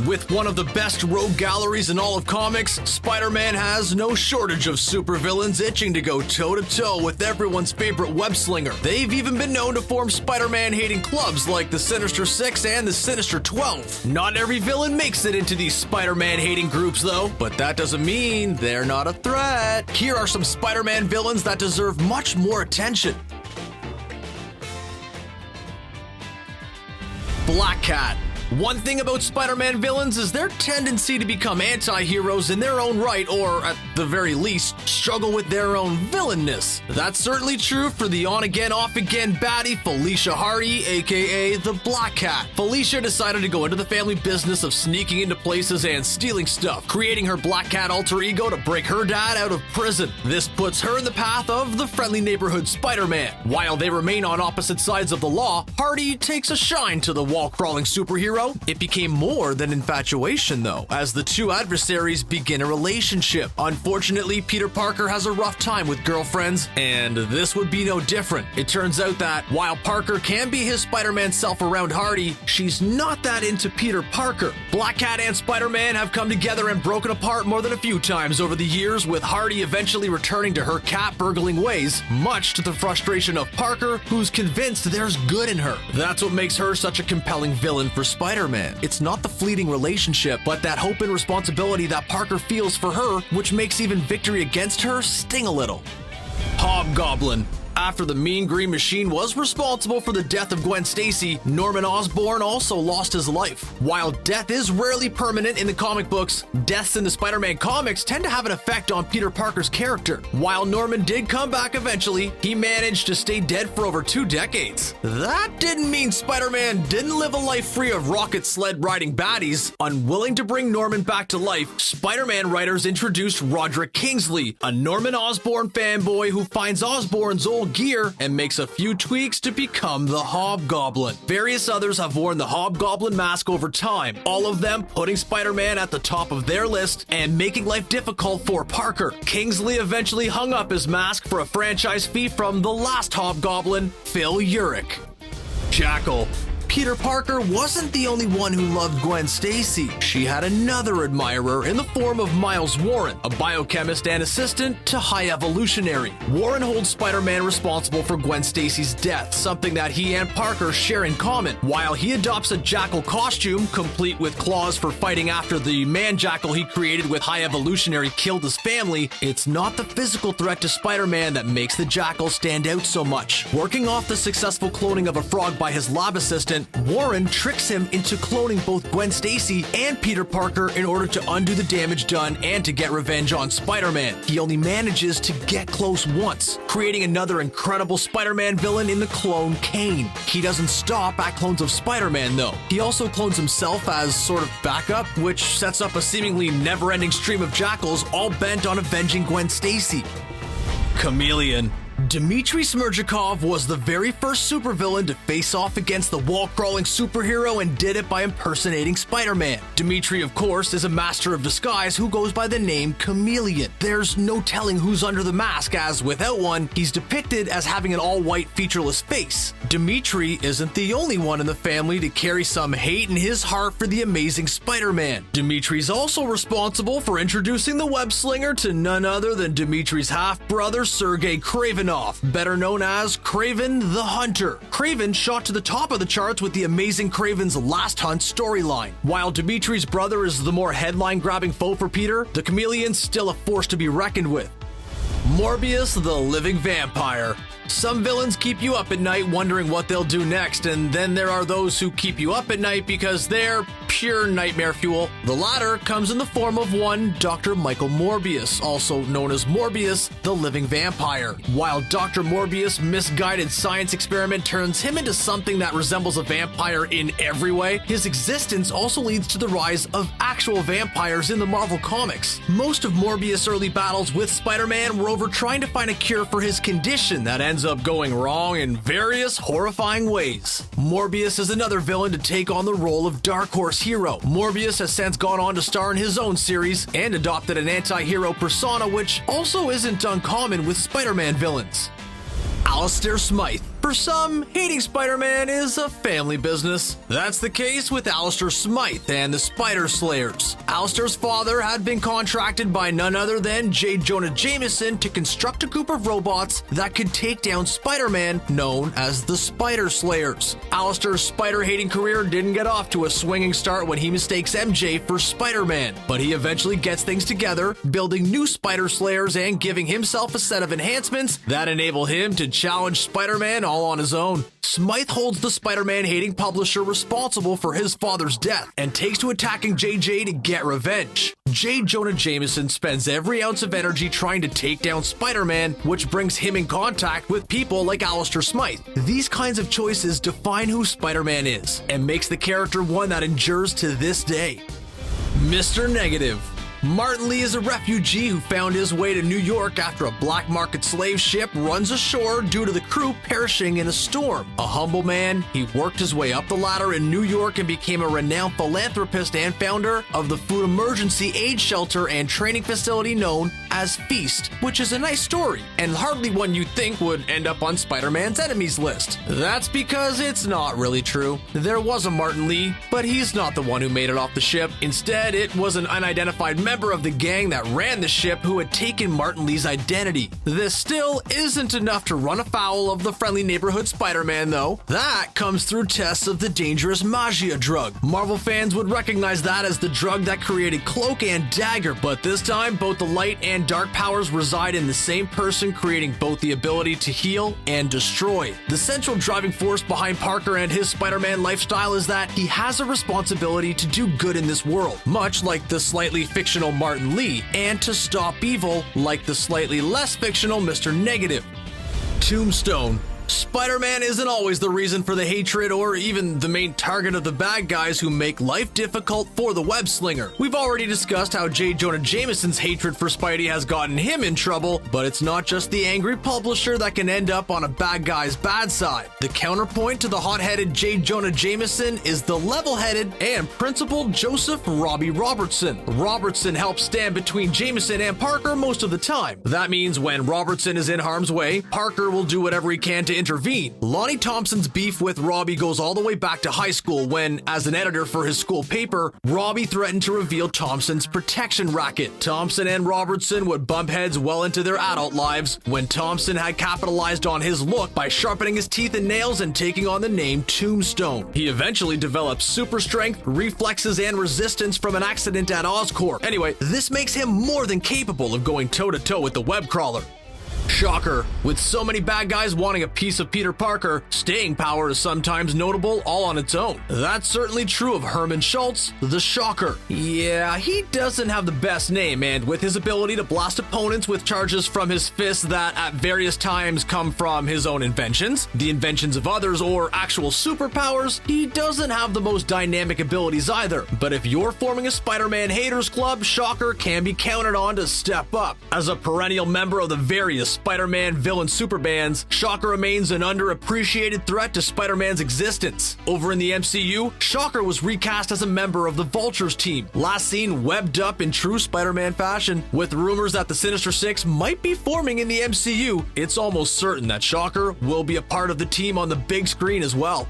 With one of the best rogue galleries in all of comics, Spider-Man has no shortage of supervillains itching to go toe-to-toe with everyone's favorite web-slinger. They've even been known to form Spider-Man-hating clubs like the Sinister Six and the Sinister 12. Not every villain makes it into these Spider-Man-hating groups, though, but that doesn't mean they're not a threat. Here are some Spider-Man villains that deserve much more attention. Black Cat. One thing about Spider-Man villains is their tendency to become anti-heroes in their own right, or at the very least, struggle with their own villainness. That's certainly true for the on-again, off-again baddie Felicia Hardy, aka the Black Cat. Felicia decided to go into the family business of sneaking into places and stealing stuff, creating her Black Cat alter ego to break her dad out of prison. This puts her in the path of the friendly neighborhood Spider-Man. While they remain on opposite sides of the law, Hardy takes a shine to the wall-crawling superhero. It became more than infatuation, though, as the two adversaries begin a relationship. Unfortunately, Peter Parker has a rough time with girlfriends, and this would be no different. It turns out that while Parker can be his Spider-Man self around Hardy, she's not that into Peter Parker. Black Cat and Spider-Man have come together and broken apart more than a few times over the years, with Hardy eventually returning to her cat-burgling ways, much to the frustration of Parker, who's convinced there's good in her. That's what makes her such a compelling villain for Spider-Man. It's not the fleeting relationship, but that hope and responsibility that Parker feels for her, which makes even victory against her sting a little. Hobgoblin. After the Mean Green Machine was responsible for the death of Gwen Stacy, Norman Osborn also lost his life. While death is rarely permanent in the comic books, deaths in the Spider-Man comics tend to have an effect on Peter Parker's character. While Norman did come back eventually, he managed to stay dead for over 2 decades. That didn't mean Spider-Man didn't live a life free of rocket sled riding baddies. Unwilling to bring Norman back to life, Spider-Man writers introduced Roderick Kingsley, a Norman Osborn fanboy who finds Osborn's old gear and makes a few tweaks to become the Hobgoblin. Various others have worn the Hobgoblin mask over time, all of them putting Spider-Man at the top of their list and making life difficult for Parker. Kingsley eventually hung up his mask for a franchise fee from the last Hobgoblin, Phil Urich. Jackal. Peter Parker wasn't the only one who loved Gwen Stacy. She had another admirer in the form of Miles Warren, a biochemist and assistant to High Evolutionary. Warren holds Spider-Man responsible for Gwen Stacy's death, something that he and Parker share in common. While he adopts a Jackal costume, complete with claws for fighting after the man-Jackal he created with High Evolutionary killed his family, it's not the physical threat to Spider-Man that makes the Jackal stand out so much. Working off the successful cloning of a frog by his lab assistant, Warren tricks him into cloning both Gwen Stacy and Peter Parker in order to undo the damage done and to get revenge on Spider-Man. He only manages to get close once, creating another incredible Spider-Man villain in the clone Kane. He doesn't stop at clones of Spider-Man, though. He also clones himself as sort of backup, which sets up a seemingly never-ending stream of Jackals all bent on avenging Gwen Stacy. Chameleon. Dmitry Smerdyakov was the very first supervillain to face off against the wall-crawling superhero and did it by impersonating Spider-Man. Dmitry, of course, is a master of disguise who goes by the name Chameleon. There's no telling who's under the mask, as without one, he's depicted as having an all-white featureless face. Dmitry isn't the only one in the family to carry some hate in his heart for the amazing Spider-Man. Dmitry's also responsible for introducing the web-slinger to none other than Dmitry's half-brother Sergei Kravenov, better known as Kraven the Hunter. Kraven shot to the top of the charts with the Amazing Kraven's Last Hunt storyline. While Dmitry's brother is the more headline-grabbing foe for Peter, the Chameleon's still a force to be reckoned with. Morbius the Living Vampire. Some villains keep you up at night wondering what they'll do next, and then there are those who keep you up at night because they're pure nightmare fuel. The latter comes in the form of one Dr. Michael Morbius, also known as Morbius the Living Vampire. While Dr. Morbius' misguided science experiment turns him into something that resembles a vampire in every way, his existence also leads to the rise of actual vampires in the Marvel Comics. Most of Morbius' early battles with Spider-Man were over trying to find a cure for his condition that ends up going wrong in various horrifying ways. Morbius is another villain to take on the role of Dark Horse hero. Morbius has since gone on to star in his own series and adopted an anti-hero persona, which also isn't uncommon with Spider-Man villains. Alistair Smythe. For some, hating Spider-Man is a family business. That's the case with Alistair Smythe and the Spider Slayers. Alistair's father had been contracted by none other than J. Jonah Jameson to construct a group of robots that could take down Spider-Man, known as the Spider Slayers. Alistair's spider-hating career didn't get off to a swinging start when he mistakes MJ for Spider-Man, but he eventually gets things together, building new Spider Slayers and giving himself a set of enhancements that enable him to challenge Spider-Man all on his own. Smythe holds the Spider-Man hating publisher responsible for his father's death and takes to attacking JJ to get revenge. J. Jonah Jameson spends every ounce of energy trying to take down Spider-Man, which brings him in contact with people like Alistair Smythe. These kinds of choices define who Spider-Man is and makes the character one that endures to this day. Mr. Negative. Martin Lee is a refugee who found his way to New York after a black market slave ship runs ashore due to the crew perishing in a storm. A humble man, he worked his way up the ladder in New York and became a renowned philanthropist and founder of the food emergency aid shelter and training facility known as Feast, which is a nice story, and hardly one you'd think would end up on Spider-Man's enemies list. That's because it's not really true. There was a Martin Lee, but he's not the one who made it off the ship. Instead, it was an unidentified member of the gang that ran the ship who had taken Martin Lee's identity. This still isn't enough to run afoul of the friendly neighborhood Spider-Man, though. That comes through tests of the dangerous Magia drug. Marvel fans would recognize that as the drug that created Cloak and Dagger, but this time both the light and dark powers reside in the same person, creating both the ability to heal and destroy. The central driving force behind Parker and his Spider-Man lifestyle is that he has a responsibility to do good in this world, much like the slightly fictional Martin Lee, and to stop evil, like the slightly less fictional Mr. Negative. Tombstone. Spider-Man isn't always the reason for the hatred or even the main target of the bad guys who make life difficult for the web slinger. We've already discussed how J. Jonah Jameson's hatred for Spidey has gotten him in trouble, but it's not just the angry publisher that can end up on a bad guy's bad side. The counterpoint to the hot-headed J. Jonah Jameson is the level-headed and principled Joseph Robbie Robertson. Robertson helps stand between Jameson and Parker most of the time. That means when Robertson is in harm's way, Parker will do whatever he can to intervene. Lonnie Thompson's beef with Robbie goes all the way back to high school when, as an editor for his school paper, Robbie threatened to reveal Thompson's protection racket. Thompson and Robertson would bump heads well into their adult lives when Thompson had capitalized on his look by sharpening his teeth and nails and taking on the name Tombstone. He eventually developed super strength, reflexes, and resistance from an accident at Oscorp. Anyway, this makes him more than capable of going toe-to-toe with the web crawler. Shocker. With so many bad guys wanting a piece of Peter Parker, staying power is sometimes notable all on its own. That's certainly true of Herman Schultz, the Shocker. Yeah, he doesn't have the best name, and with his ability to blast opponents with charges from his fists that at various times come from his own inventions, the inventions of others, or actual superpowers, he doesn't have the most dynamic abilities either. But if you're forming a Spider-Man haters club, Shocker can be counted on to step up. As a perennial member of the various Spider-Man villain superbands, Shocker remains an underappreciated threat to Spider-Man's existence. Over in the MCU, Shocker was recast as a member of the Vulture's team, last seen webbed up in true Spider-Man fashion. With rumors that the Sinister Six might be forming in the MCU, it's almost certain that Shocker will be a part of the team on the big screen as well.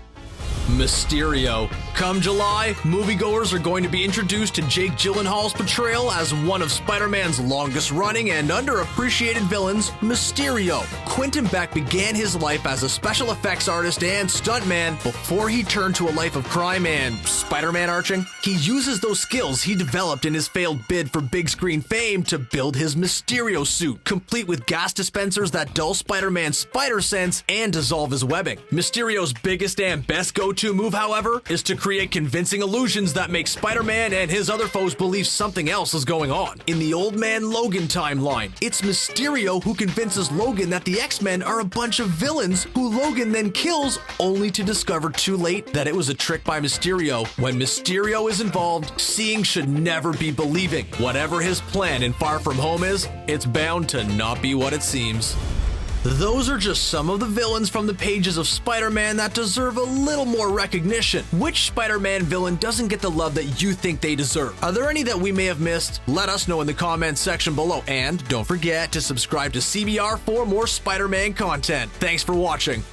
Mysterio. Come July, moviegoers are going to be introduced to Jake Gyllenhaal's portrayal as one of Spider-Man's longest-running and underappreciated villains, Mysterio. Quentin Beck began his life as a special effects artist and stuntman before he turned to a life of crime and Spider-Man arching. He uses those skills he developed in his failed bid for big screen fame to build his Mysterio suit, complete with gas dispensers that dull Spider-Man's spider sense and dissolve his webbing. Mysterio's biggest and best go-to move, however, is to create convincing illusions that make Spider-Man and his other foes believe something else is going on. In the Old Man Logan timeline, it's Mysterio who convinces Logan that the X-Men are a bunch of villains who Logan then kills, only to discover too late that it was a trick by Mysterio. When Mysterio is involved, seeing should never be believing. Whatever his plan in Far From Home is, it's bound to not be what it seems. Those are just some of the villains from the pages of Spider-Man that deserve a little more recognition. Which Spider-Man villain doesn't get the love that you think they deserve? Are there any that we may have missed? Let us know in the comments section below. And don't forget to subscribe to CBR for more Spider-Man content. Thanks for watching.